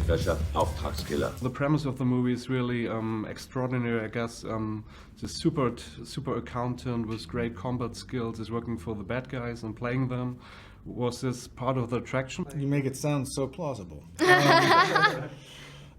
Geldwäscher, Auftragskiller. The premise of the movie is really extraordinary, I guess. The super accountant with great combat skills is working for the bad guys and playing them. Was this part of the attraction? You make it sound so plausible.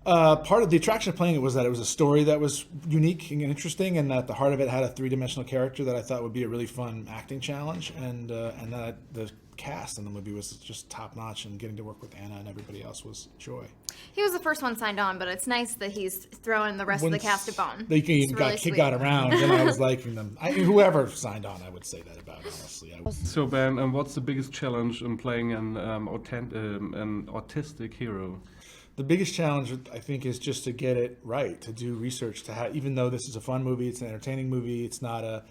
Part of the attraction of playing it was that it was a story that was unique and interesting, and that at the heart of it had a three-dimensional character that I thought would be a really fun acting challenge, and that the cast in the movie was just top-notch, and getting to work with Anna and everybody else was joy. He was the first one signed on, but it's nice that he's throwing the rest of the cast a bone. They got around, and I was liking them. Whoever signed on, I would say that about, honestly. So Ben, what's the biggest challenge in playing an autistic hero? The biggest challenge, I think, is just to get it right, to do research, to have, even though this is a fun movie, it's an entertaining movie, it's not a,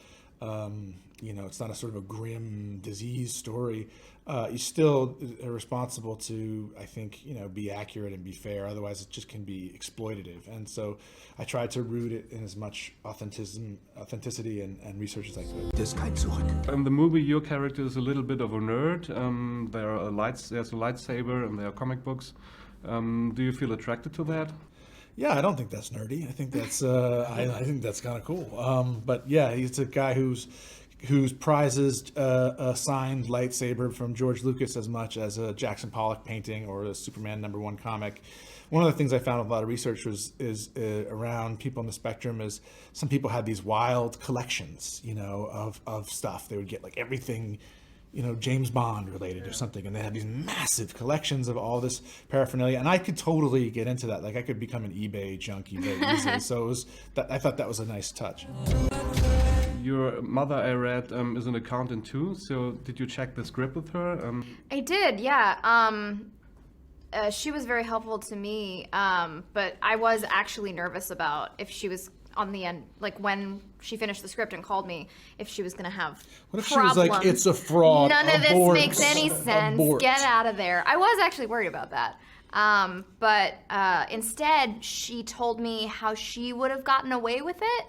it's not a sort of a grim disease story. You still are responsible to, I think, be accurate and be fair. Otherwise, it just can be exploitative. And so I tried to root it in as much authenticity and research as I could. In the movie, your character is a little bit of a nerd. There's a lightsaber, and there are comic books. Do you feel attracted to that? Yeah, I don't think that's nerdy. I think that's I think that's kind of cool. But yeah, he's a guy who's prizes a signed lightsaber from George Lucas as much as a Jackson Pollock painting or a Superman #1 comic. One of the things I found with a lot of research is around people on the spectrum is some people had these wild collections, of stuff. They would get like everything, James Bond related or something, and they had these massive collections of all this paraphernalia, and I could totally get into that. Like I could become an eBay junkie very easily. So I thought that was a nice touch. Your mother, I read, is an accountant too. So did you check the script with her? I did, yeah. She was very helpful to me, but I was actually nervous about if she was on the end, like when she finished the script and called me, if she was going to have What if problems. she was like, it's a fraud, None of this makes any sense. Abort. Get out of there. I was actually worried about that. But instead, she told me how she would have gotten away with it.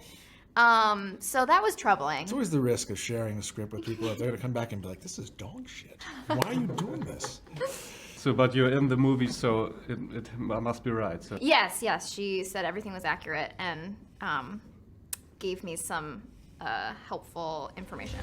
So that was troubling. It's always the risk of sharing a script with people. They're going to come back and be like, this is dog shit. Why are you doing this? So, but you're in the movie, so it must be right. So. Yes. She said everything was accurate and gave me some helpful information.